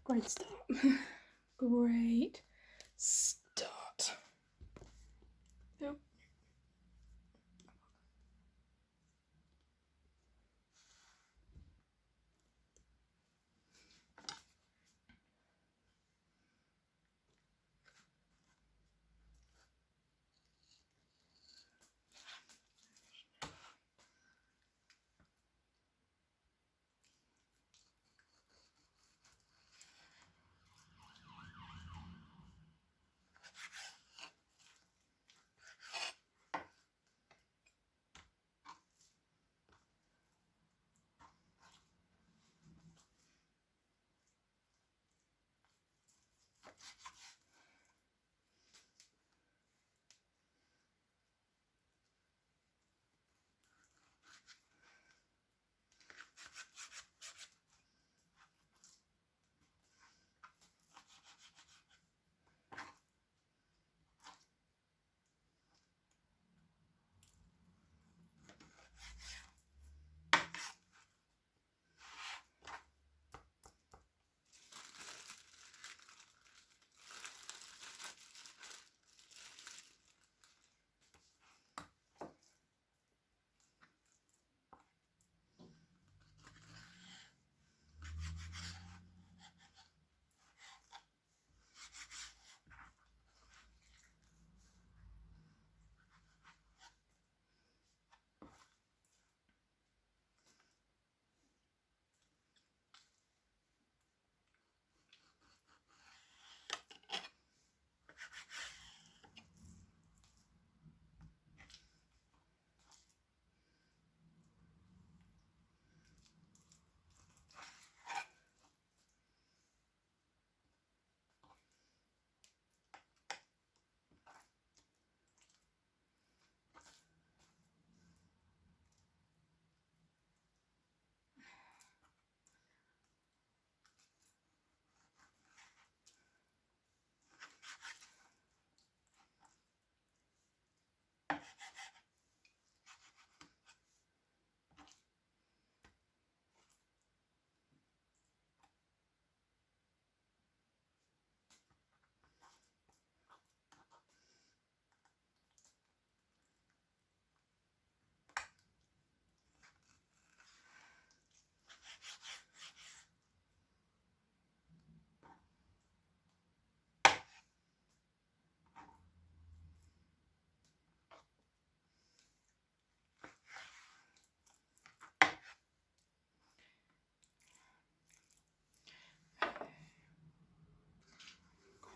Great start. Great start. Nope.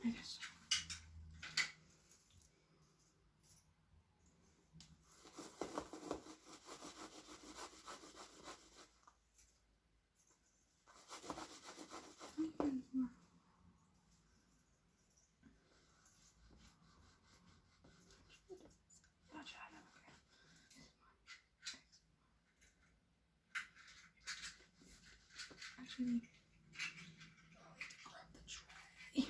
Yes. Actually, I'll need to grab the tray.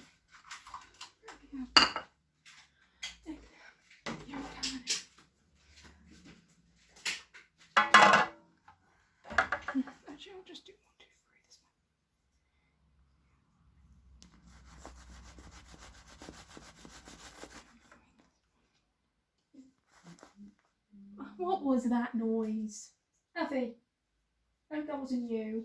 Actually, I'll just do 1, 2, 3 this one. What was that noise? Effie, I hope that wasn't you.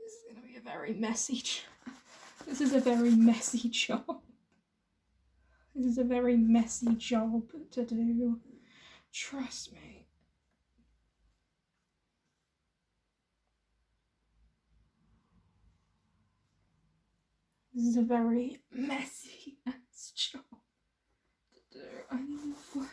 This is going to be a very messy job. This is a very messy job. This is a very messy job to do. Trust me. This is a very messy ass job to do. I need more flour.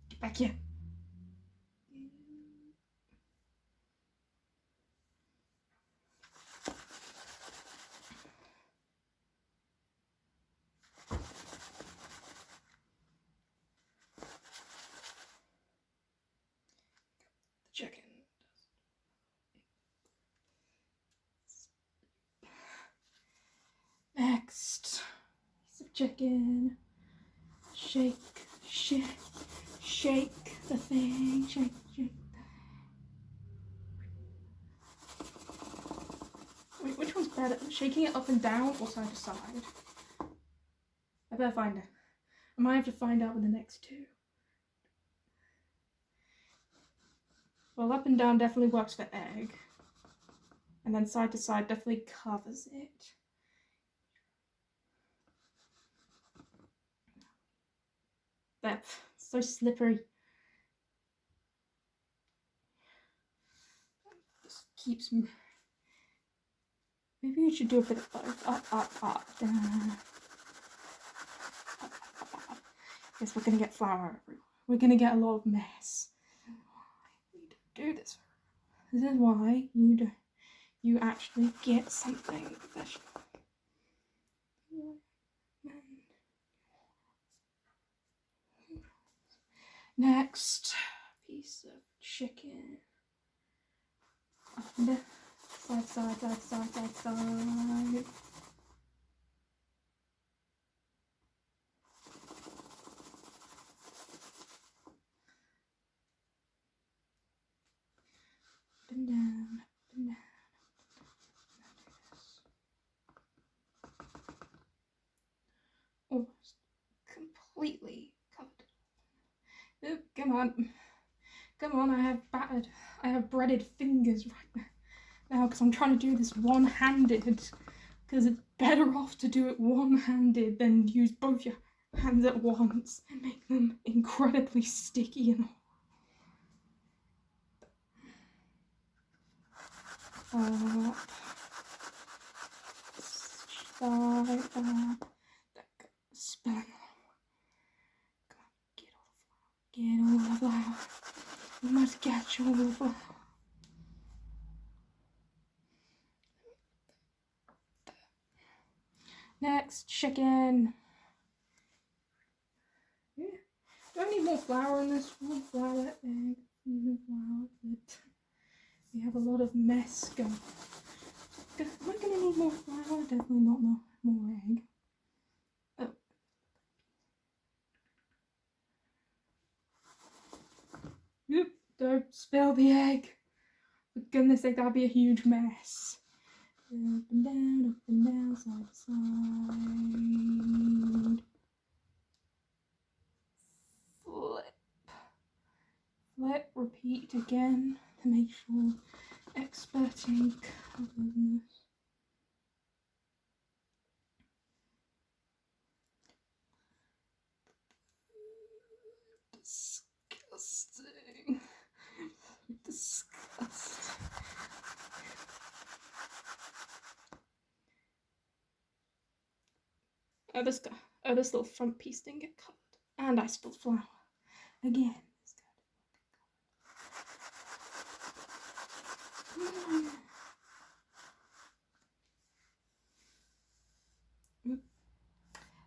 Get back here. Chicken. Next, piece of chicken. Shake, shake, shake the thing. Shake, shake. Wait, which one's better? Shaking it up and down or side to side? I better find it. I might have to find out with the next two. Well, up and down definitely works for egg. And then side to side definitely covers it. That's so slippery. This keeps me. Maybe we should do a bit of both. Up, up, down. Up. Yes, we're gonna get flour everywhere. We're gonna get a lot of mess. We don't do this. This is why you actually get something professional. Next, piece of chicken. Up and down. Side, side, side, side, side, side. Up and down, up and down. Almost completely covered. Oh, come on. Come on, I have breaded fingers right now because I'm trying to do this one-handed, because it's better off to do it one-handed than use both your hands at once and make them incredibly sticky and up, side, spilling. Get all the flour. You must catch all the flour. Next, chicken. Yeah. Do I need more flour in this one? Flour, egg, flour. We have a lot of mess going. Am I going to need more flour? Definitely not more egg. Oh. Oop, don't spill the egg. For goodness sake, that'd be a huge mess. Up and down, side to side. Flip, repeat again to make sure experting covers. Disgusting. Disgusting. Oh, this little front piece didn't get covered. And I spilled flour. Again.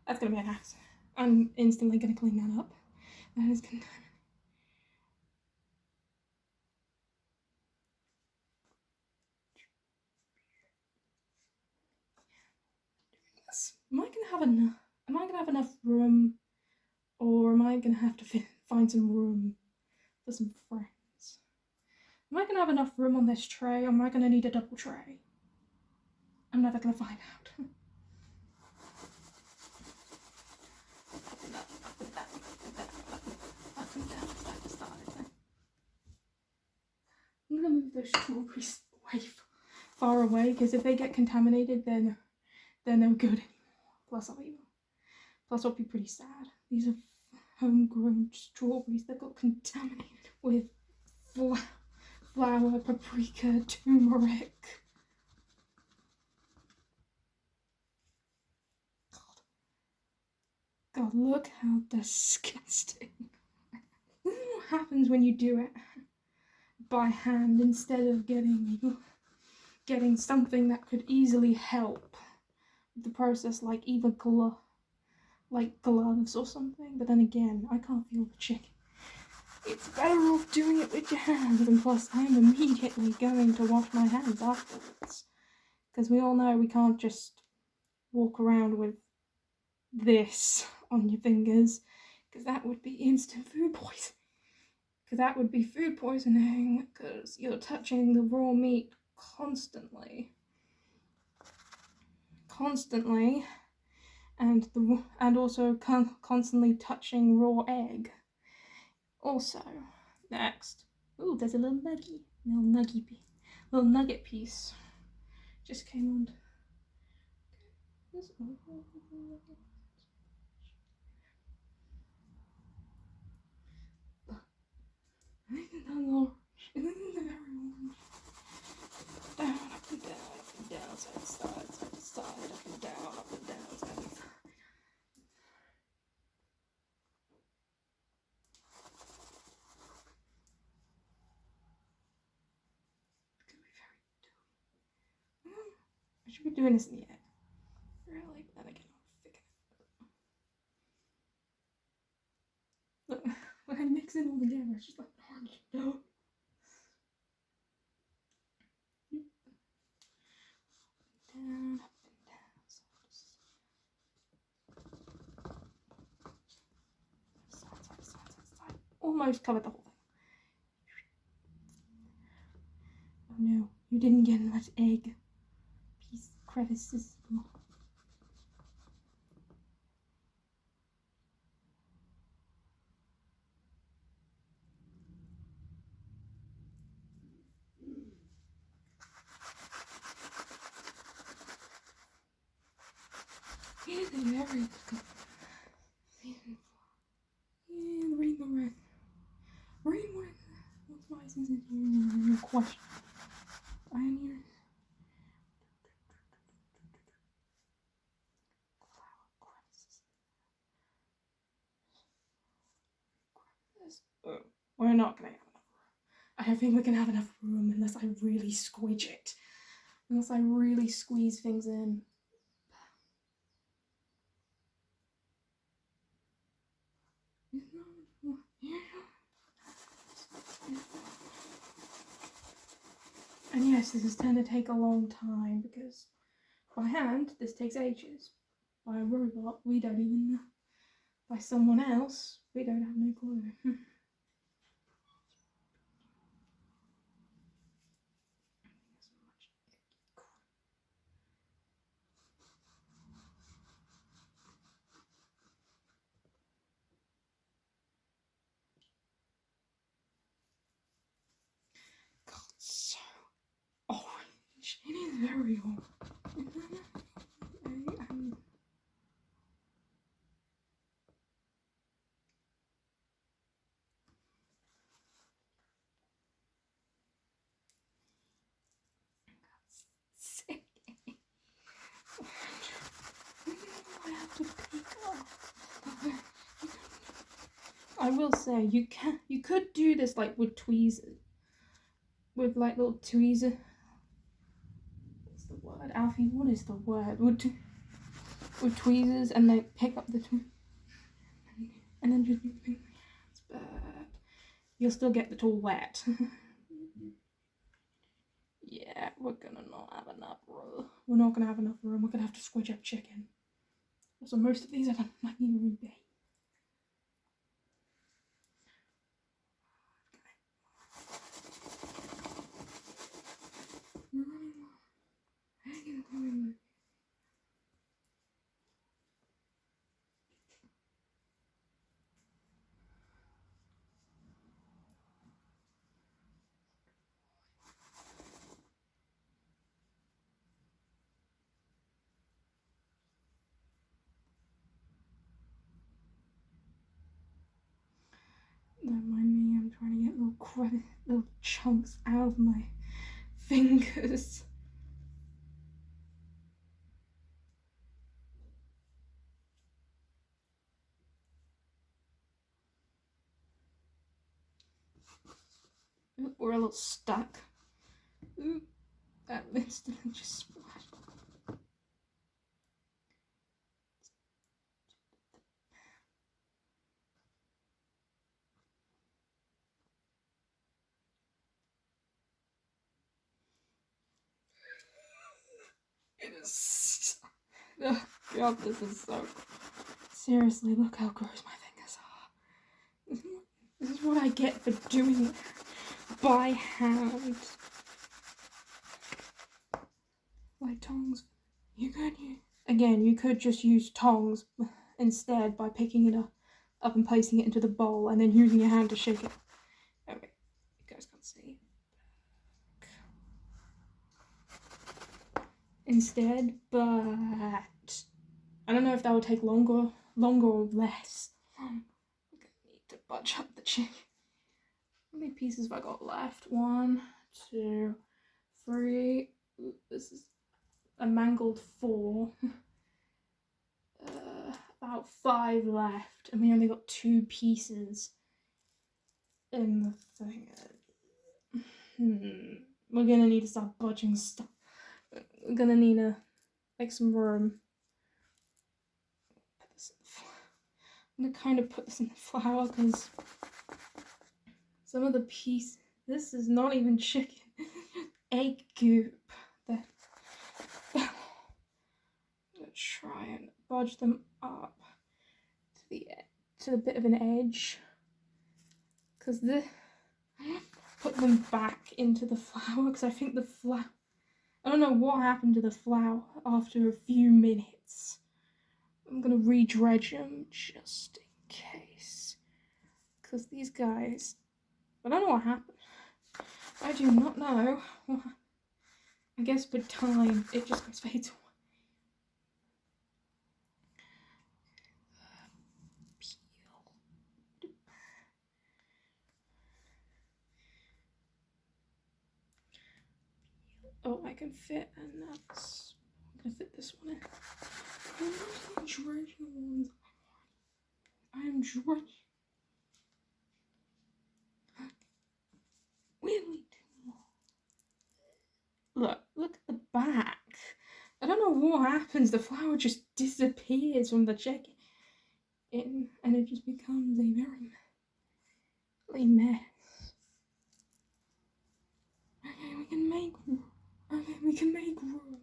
That's gonna be an accident. I'm instantly gonna clean that up. That is gonna. Am I gonna have enough? Am I gonna have enough room Or am I gonna have to find some room for some friends? Am I gonna have enough room on this tray, or am I gonna need a double tray? I'm never gonna find out. Up and down, up and down, up and down, up and down, side to side. I'm gonna move those strawberries away, far away, because if they get contaminated, then they're no good anymore. Plus I'll be pretty sad. These are homegrown strawberries that got contaminated with flour, paprika, turmeric. God, look how disgusting. This is what happens when you do it by hand instead of getting something that could easily help the process, like either gloves or something. But then again, I can't feel the chicken. It's better off doing it with your hands, and plus I'm immediately going to wash my hands afterwards, because we all know we can't just walk around with this on your fingers, because that would be instant food poisoning. Because that would be food poisoning, because you're touching the raw meat constantly, and also constantly touching raw egg. Also, next, ooh, there's a little nugget piece. Just came on. Down, up and down, up and down, side to side, side to side, up and down, up and down, side to side. It's gonna be very doughy. I should be doing this in the air. Really? But then again, I'll figure it out. Look, when I mix it all together, it's just like orange dough. Down, up and down, side to side. Almost covered the whole thing. Oh no, you didn't get much egg piece crevices. Yeah, they're very good. Yeah, read the red. Read what? What spice is it here? Your question. I am here. We're not gonna have enough room. I don't think we can have enough room unless I really squidge it. Unless I really squeeze things in. And yes, this is going to take a long time, because by hand, this takes ages. By a robot, we don't even know. By someone else, we don't have no clue. God, so orange. It is very orange. I will say you could do this like with tweezers, with like little tweezer. What's the word, Alfie? What is the word? With tweezers, and they pick up the and then just use my hands, but you'll still get the tool wet. Yeah, we're gonna not have enough room. We're not gonna have enough room. We're gonna have to squidge up chicken. Also, most of these are like really big. Don't mind me, I'm trying to get little chunks out of my fingers. Ooh, we're a little stuck. Ooh, that instantly just splashed. It is. Oh god, this is so. Seriously, look how gross my fingers are. This is what I get for doing it by hand. Like tongs. You could just use tongs instead by picking it up and placing it into the bowl and then using your hand to shake it. Okay, you guys can't see. Instead, but I don't know if that would take longer or less. We're gonna need to budge up the chicken. How many pieces have I got left? 1, 2, 3. Ooh, this is a mangled 4. About 5 left, and we only got 2 pieces in the thing. We're gonna need to start budging stuff. We're gonna need to make some room. Put this in the flour. I'm gonna kind of put this in the flour because some of the pieces. This is not even chicken. Egg goop. I'm gonna try and budge them up to the bit of an edge, because put them back into the flour, because I think the flour. I don't know what happened to the flour after a few minutes. I'm gonna re-dredge them just in case, because these guys. I don't know what happened. I do not know. I guess with time it just goes fades away. Oh, I can fit a nuts. I'm gonna fit this one in. I'm dredging ones. I am dredging. Really too long. Look at the back. I don't know what happens. The flour just disappears from the chicken, and it just becomes a very mess. Okay, we can make room.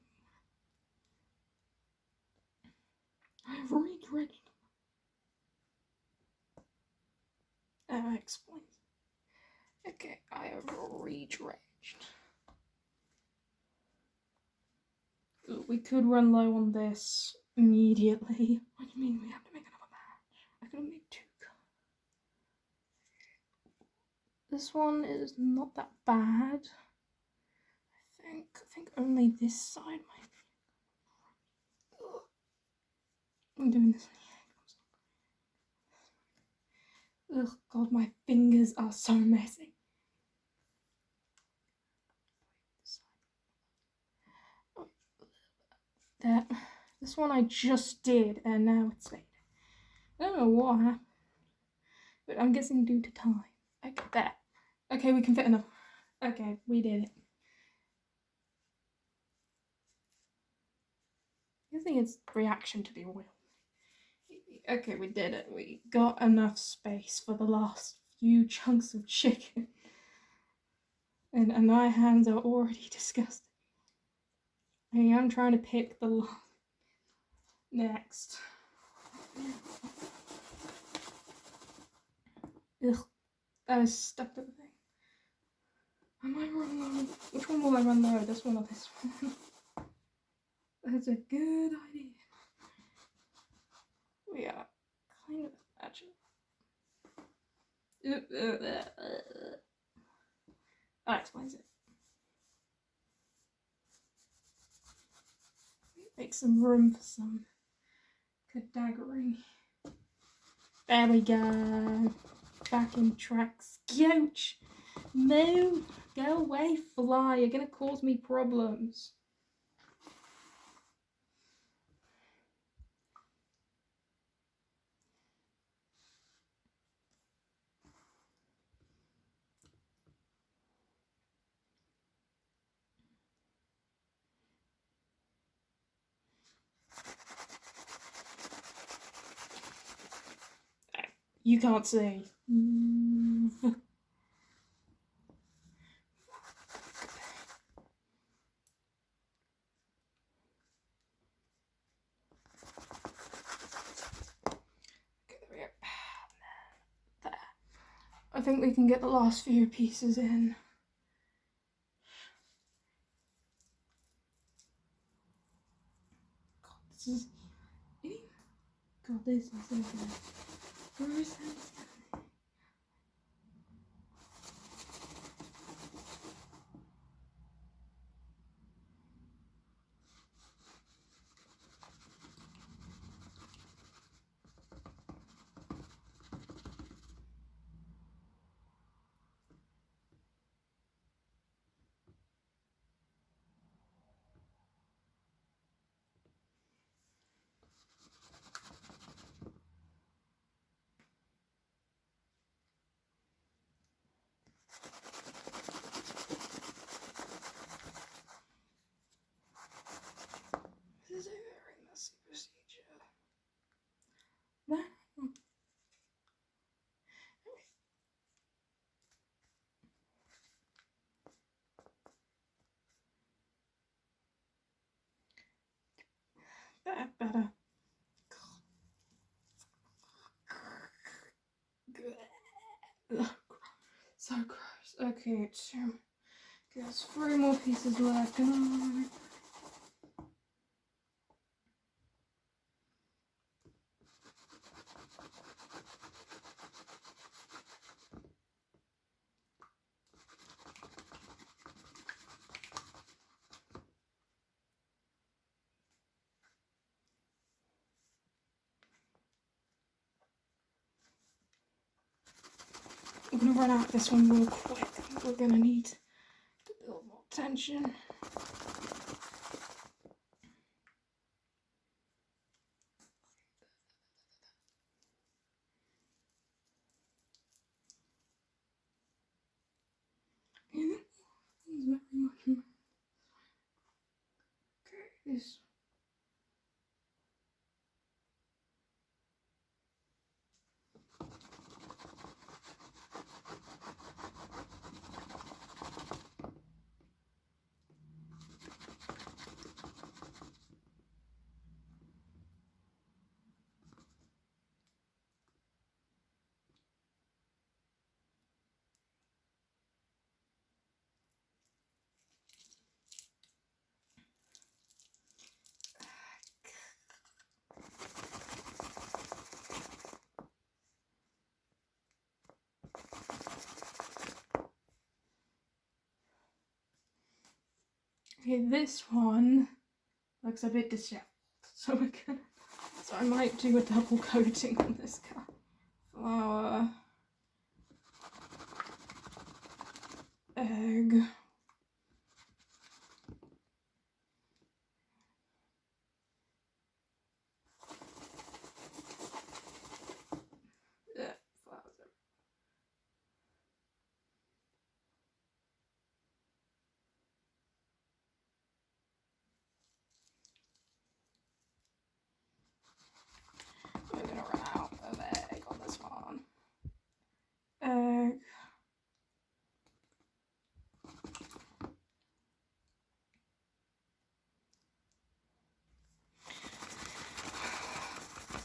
I've re-dredged. That explains. Okay, I have re-dredged. We could run low on this immediately. What do you mean we have to make another batch? I could have made 2. This one is not that bad. I think only this side might be. I'm doing this. Ugh, God, my fingers are so messy. That. This one I just did, and now it's faded. I don't know what happened, but I'm guessing due to time. Okay, there. Okay, we can fit another. Okay, we did it. I think it's reaction to the oil. Okay, we did it. We got enough space for the last few chunks of chicken. And my hands are already disgusting. Hey, I'm trying to pick the last. Next. Ugh, that is stuck to the thing. I might run low. Which one will I run low? This one or this one? That's a good idea. We are kind of actually. That explains it. Make some room for some cadaverine. There we go. back in tracks. Ouch! Moo! Go away, fly. You're gonna cause me problems. You can't see. I think we can get the last few pieces in. God, this is... God, this is so good. This is a very messy procedure. Better. So gross. Okay, so there's 3 more pieces left. I'm gonna run out this one real quick. We're gonna need to build more tension. Very much. Okay, this. Okay, this one looks a bit disheveled, so I might do a double coating on this guy. Flour, egg. We're gonna run out of egg on this one. Egg.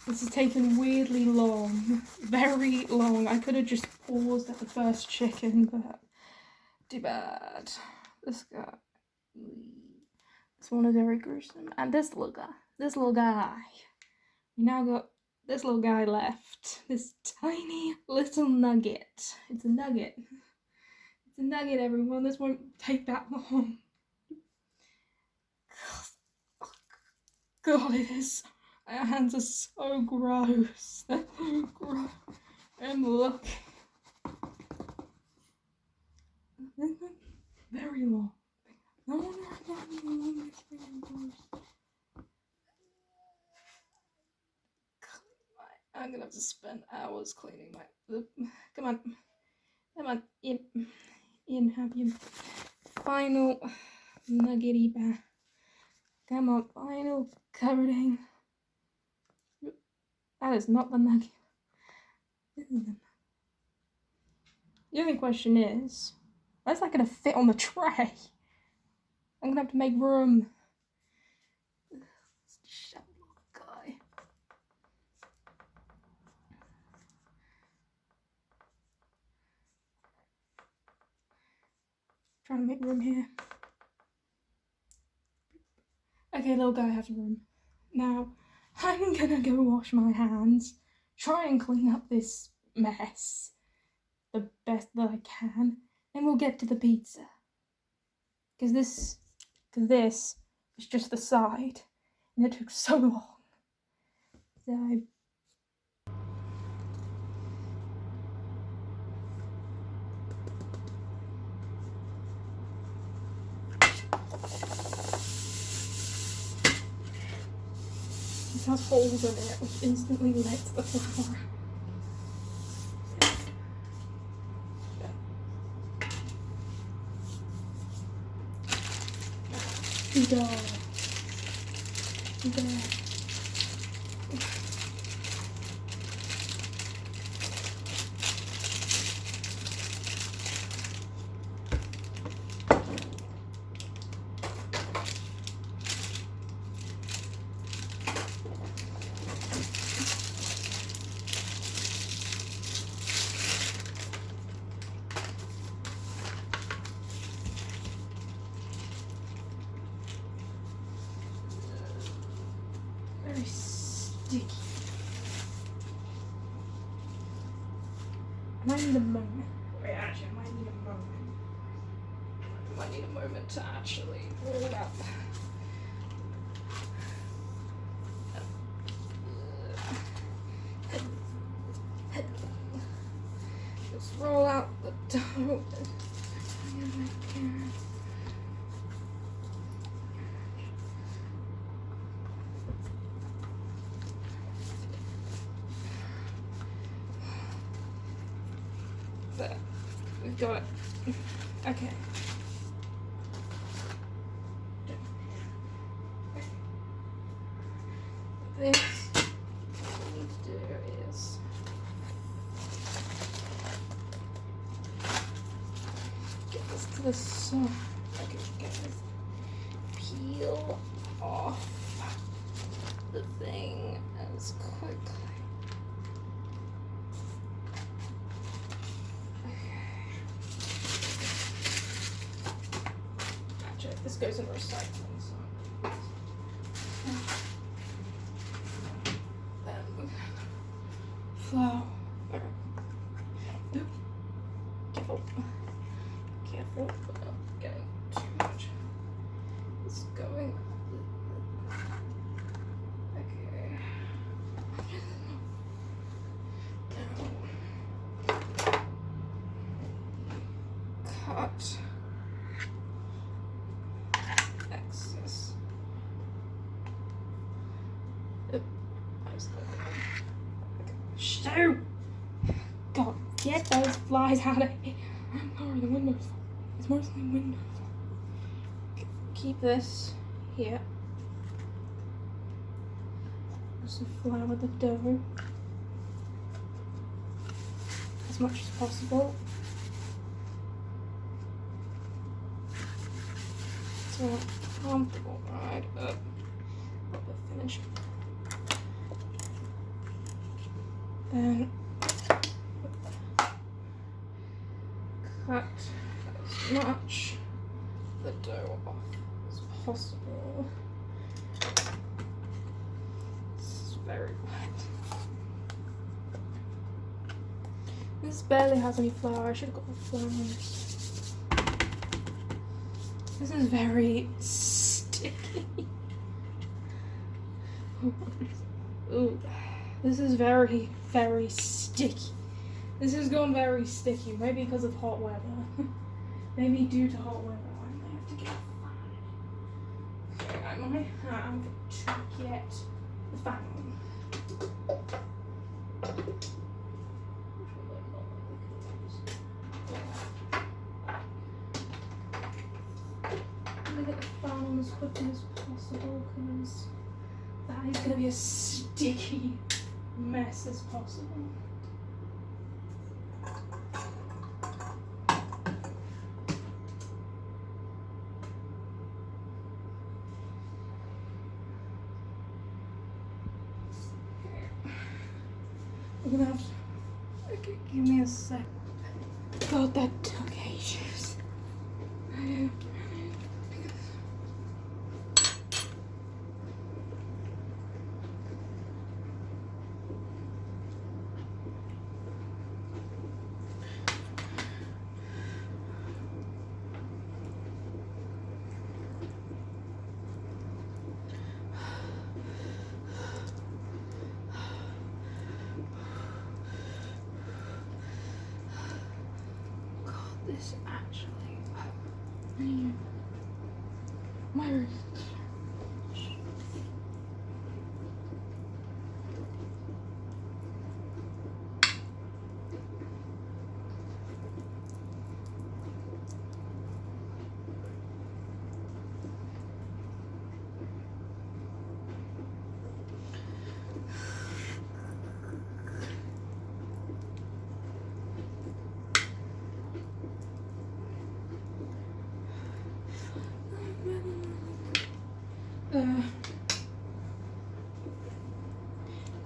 This has taken weirdly long, very long. I could have just paused at the first chicken, but too bad. This guy. This one is very gruesome. And this little guy. We now got this little guy left. This tiny little nugget. It's a nugget. It's a nugget, everyone. This won't take that long. God, it is. My hands are so gross. They're so gross. And look. Very long. No one long fingers. I'm gonna have to spend hours cleaning my. Come on. Come on. In, have your final nuggety bath. Come on, final coating. That is not the nugget. The only question is, where's that gonna fit on the tray? I'm gonna have to make room. Shut up, guy. Trying to make room here. Okay, little guy has room. Now, I'm gonna go wash my hands, try and clean up this mess the best that I can, and we'll get to the pizza. Because this is just the side, and it took so long. So this has holes in it, which instantly lets the flour. There. Very sticky. I might need a moment. Wait, actually, I might need a moment. I might need a moment to actually roll it up. Just roll out the dough. There, we've got it. Okay. This, what we need to do is get this to the side. Okay, get this. Peel off the thing as quickly. This goes in recycling, so then flour. Okay. Oop. Careful without getting too much. It's going. Okay. Cut. Shoo! God, get those flies out of here. I'm sorry, the window's full. It's mostly window. Keep this here. Just flour the dough as much as possible. So comfortable, right up. What we're finished. Then cut as much the dough off as possible. This is very wet. This barely has any flour. I should have got the flour on this. This is very sticky. Ooh. This is very, very sticky. This has gone very sticky, maybe because of hot weather. Maybe due to hot weather, I may have to get a fan. Okay, I might have to get the fan on. I'm gonna get the fan on as quickly as possible because that is gonna be as sticky mess as possible. We're gonna have to, okay, give me a sec. God, that took ages. This actually, my wrist.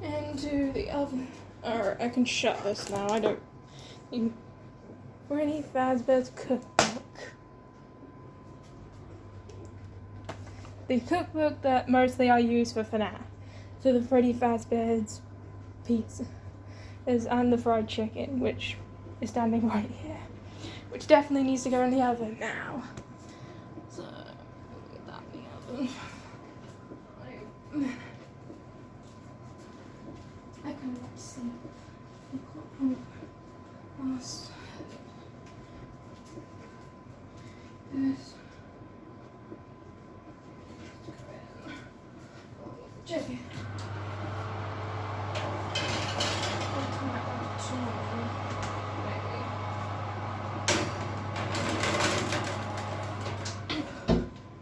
Into the oven. Alright, I can shut this now. I don't need Freddy Fazbear's cookbook. The cookbook that mostly I use for FNAF. For the Freddy Fazbear's pizza and the fried chicken, which is standing right here. Which definitely needs to go in the oven now. So, get that in the oven. I cannot see. Last. This. Check it.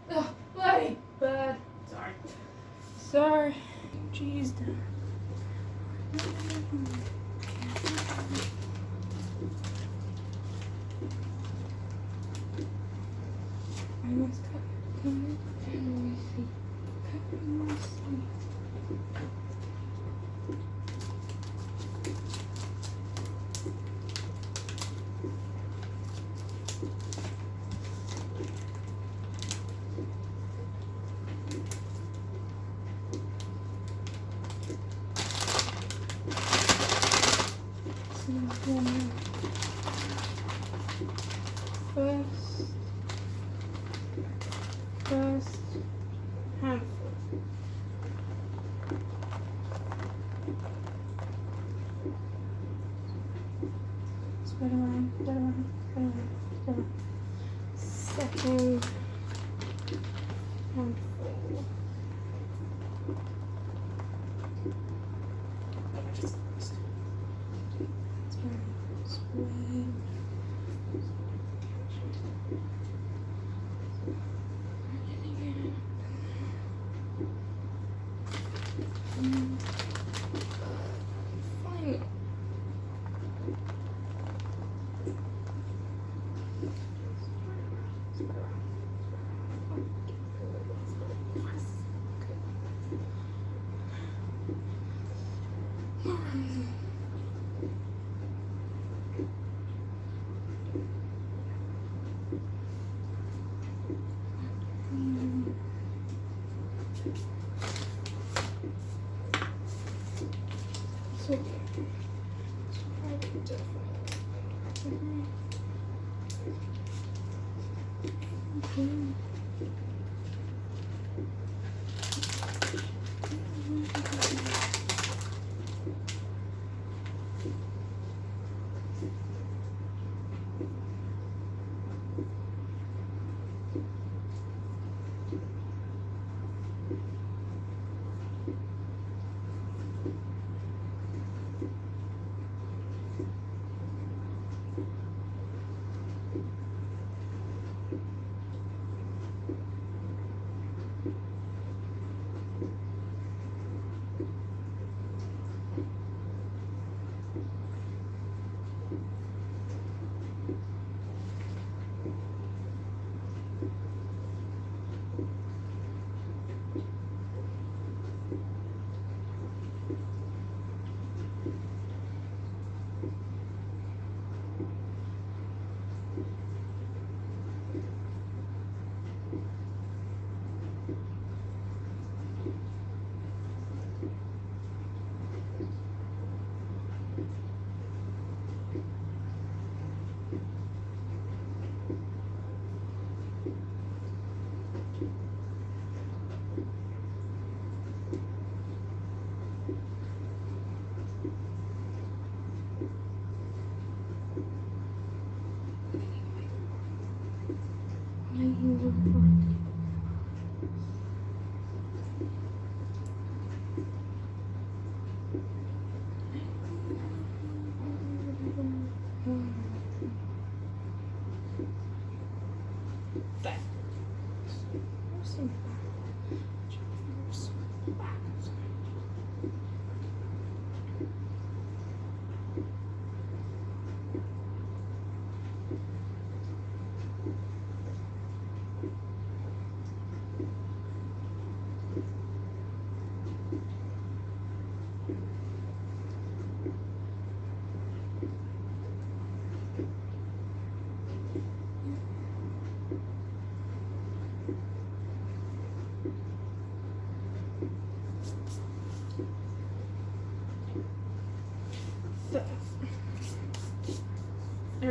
Oh, bloody bird. Sorry. Jeez. I must cut and see. First handful. Spread around, spread around, spread around, spread around. Second handful.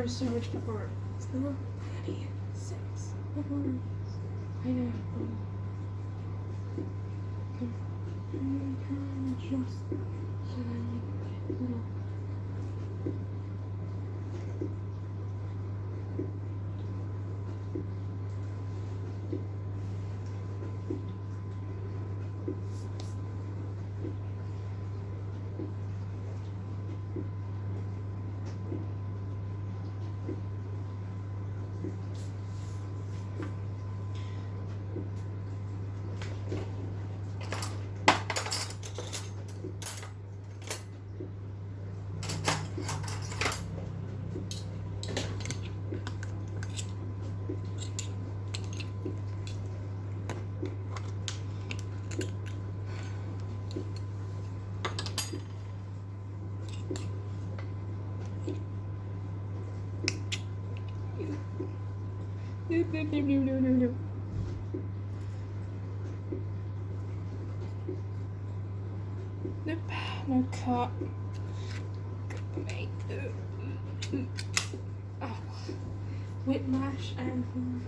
There is so much pepperoni. There are 36 pepperonis. I know. Just so little. No. Nope, no cut. Good mate. Oh. Whiplash and grim.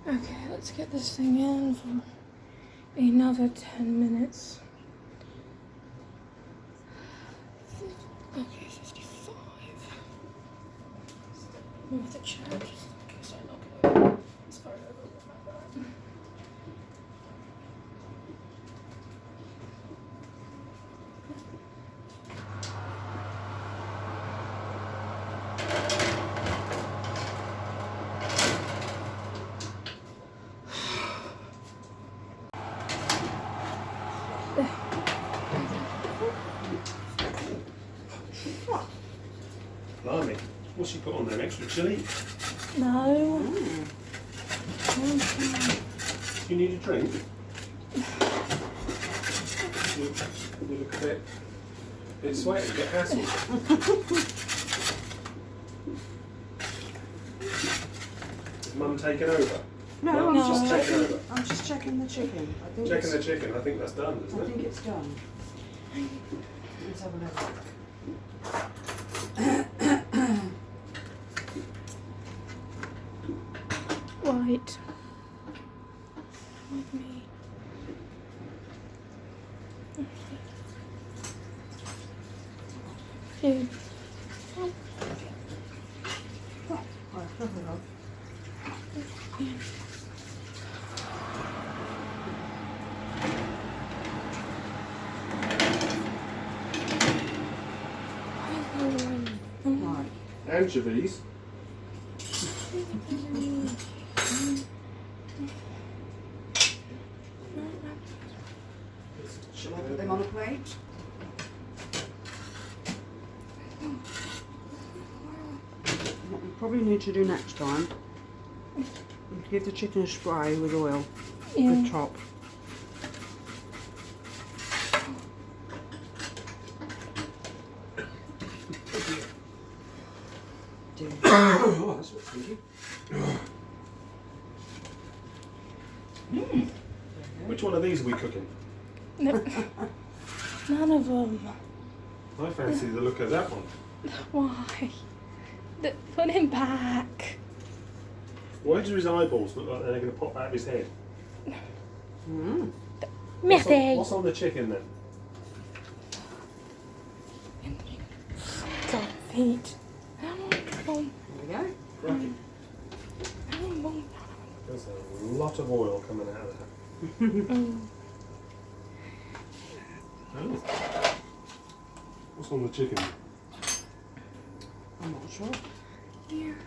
Okay, let's get this thing in for another 10 minutes. Okay, 55. Move the chair just in case I knock it over. It's far over with my back. Blimey, what's he put on there? Extra chilli? No. Do you need a drink? You look a bit It's sweaty, get hassled. Is Mum taking over? No, No, I'm no. just Taking checking. over. I'm just checking the chicken. I think Checking the it's, chicken, I think that's done, isn't I it? think it's done. Let's have a look. Right. With me. Dude. Oh, right, have a look. Right. Anchovies. Shall I put them on a plate? What we probably need to do next time is give the chicken a spray with oil. Yeah. Good top. Oh, that's what's thinking. Which one of these are we cooking? No. None of them. I fancy the look of that one. Why? Put him back. Why do his eyeballs look like they're going to pop out of his head? Mm. Miffy. What's on the chicken then? God, feet. There we go. Crikey. There's a lot of oil coming out of that. Oh. What's on the chicken? I'm not sure. Here.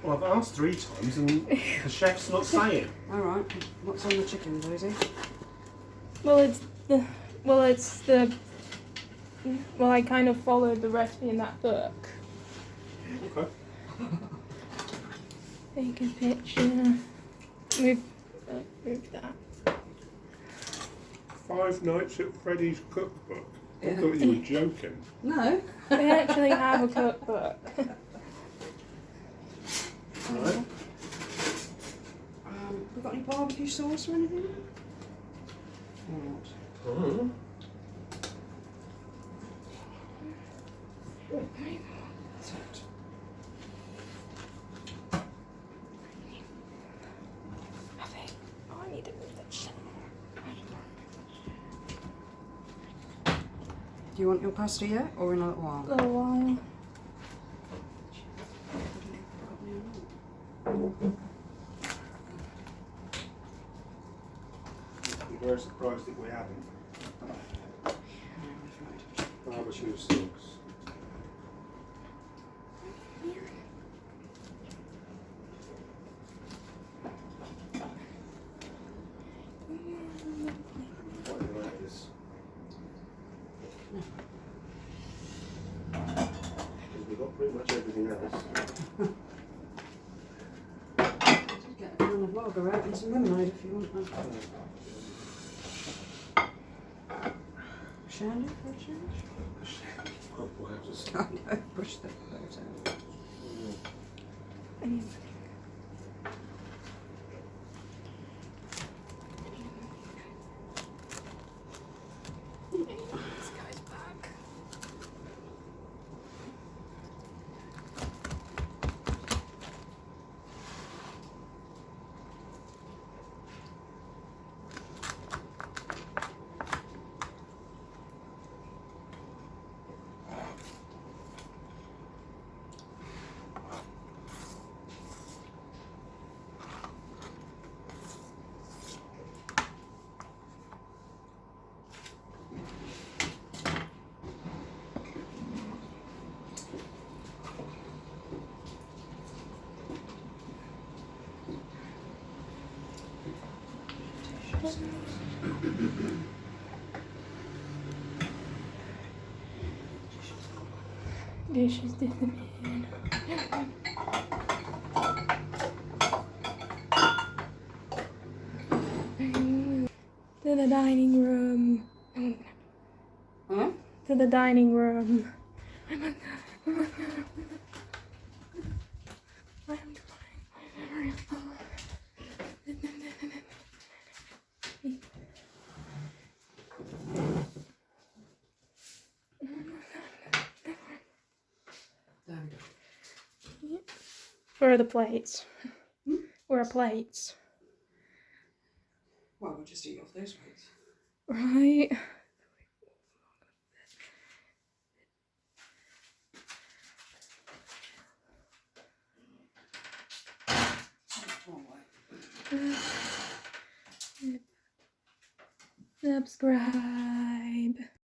Well, I've asked 3 times and the chef's not saying. Alright, what's on the chicken, Daisy? Well, I kind of followed the recipe in that book. Okay. Take a picture. Move that. 5 Nights at Freddy's cookbook. I Yeah. thought you were joking. No. We actually have a cookbook. Right. We got any barbecue sauce or anything? Or not? Oh. That's it. Oh, I need to move that shit. Do you want your pasta yet, or in a little while? A little while. I'd be very surprised if we haven't. Barbecue sauce. What do you like this? Because we've got pretty much everything else. Just get a can of lager out and some lemonade if you want that. Shandy for a change? Oh, we'll have to see. I know, push the boat out. I need this guy's back. Dishes disappeared. To the dining room. Huh? to the dining room. I am trying my There we go. Where are the plates? Where are plates? Well, we'll just eat off those plates. Right. Subscribe.